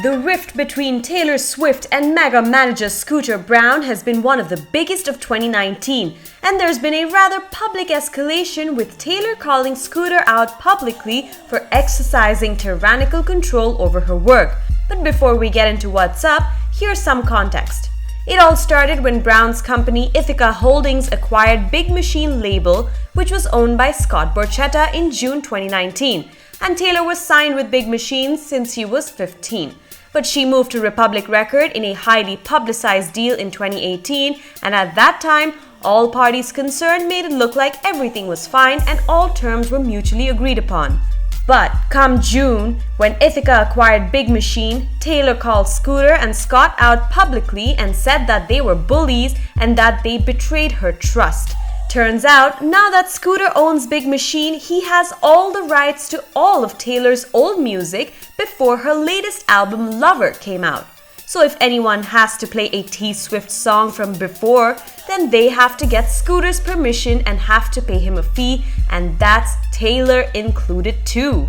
The rift between Taylor Swift and MEAWW manager Scooter Braun has been one of the biggest of 2019, and there's been a rather public escalation with Taylor calling Scooter out publicly for exercising tyrannical control over her work. But before we get into what's up, here's some context. It all started when Braun's company Ithaca Holdings acquired Big Machine label, which was owned by Scott Borchetta in June 2019, and Taylor was signed with Big Machine since she was 15. But she moved to Republic Record in a highly publicized deal in 2018, and at that time, all parties concerned made it look like everything was fine and all terms were mutually agreed upon. But come June, when Ithaca acquired Big Machine, Taylor called Scooter and Scott out publicly and said that they were bullies and that they betrayed her trust. Turns out, now that Scooter owns Big Machine, he has all the rights to all of Taylor's old music before her latest album Lover came out. So if anyone has to play a T-Swift song from before, then they have to get Scooter's permission and have to pay him a fee, and that's Taylor included too.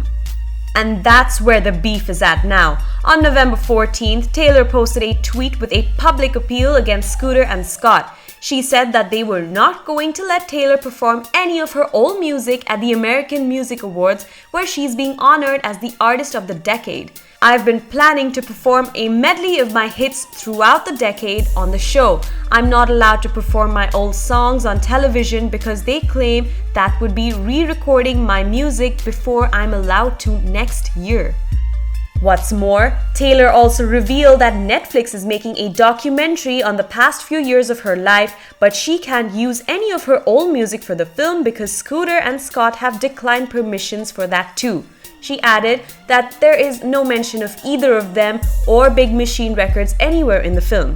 And that's where the beef is at now. On November 14th, Taylor posted a tweet with a public appeal against Scooter and Scott. She said that they were not going to let Taylor perform any of her old music at the American Music Awards, where she's being honored as the Artist of the Decade. I've been planning to perform a medley of my hits throughout the decade on the show. I'm not allowed to perform my old songs on television because they claim that would be re-recording my music before I'm allowed to next year. What's more, Taylor also revealed that Netflix is making a documentary on the past few years of her life, but she can't use any of her old music for the film because Scooter and Scott have declined permissions for that too. She added that there is no mention of either of them or Big Machine Records anywhere in the film.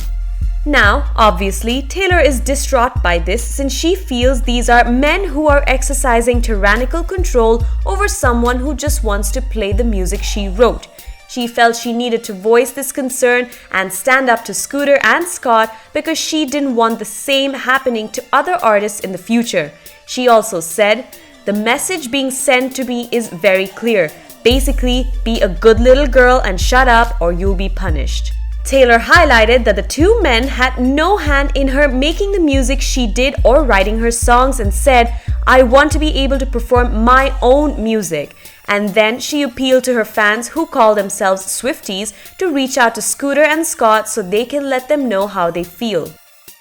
Now, obviously, Taylor is distraught by this since she feels these are men who are exercising tyrannical control over someone who just wants to play the music she wrote. She felt she needed to voice this concern and stand up to Scooter and Scott because she didn't want the same happening to other artists in the future. She also said, "The message being sent to me is very clear. Basically, be a good little girl and shut up or you'll be punished." Taylor highlighted that the two men had no hand in her making the music she did or writing her songs and said, "I want to be able to perform my own music." And then she appealed to her fans who call themselves Swifties to reach out to Scooter and Scott so they can let them know how they feel.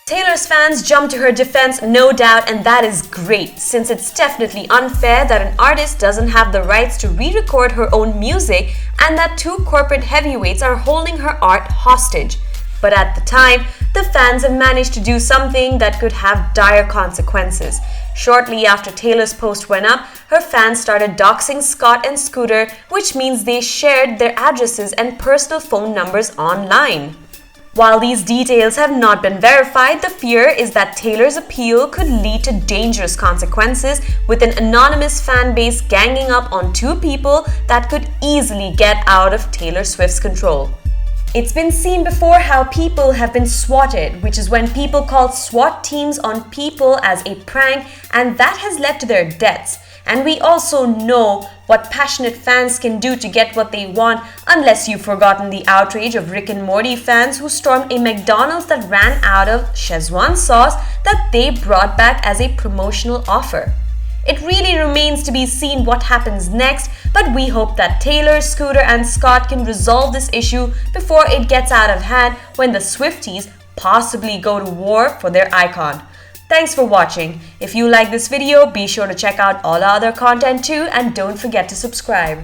Taylor's fans jumped to her defense, no doubt, and that is great, since it's definitely unfair that an artist doesn't have the rights to re-record her own music and that two corporate heavyweights are holding her art hostage. But at the time, the fans have managed to do something that could have dire consequences. Shortly after Taylor's post went up, her fans started doxing Scott and Scooter, which means they shared their addresses and personal phone numbers online. While these details have not been verified, the fear is that Taylor's appeal could lead to dangerous consequences, with an anonymous fan base ganging up on two people that could easily get out of Taylor Swift's control. It's been seen before how people have been swatted, which is when people call SWAT teams on people as a prank, and that has led to their deaths. And we also know what passionate fans can do to get what they want, unless you've forgotten the outrage of Rick and Morty fans who stormed a McDonald's that ran out of Szechuan sauce that they brought back as a promotional offer. It really remains to be seen what happens next, but we hope that Taylor, Scooter and Scott can resolve this issue before it gets out of hand when the Swifties possibly go to war for their icon. Thanks for watching. If you like this video, be sure to check out all our other content too, and don't forget to subscribe.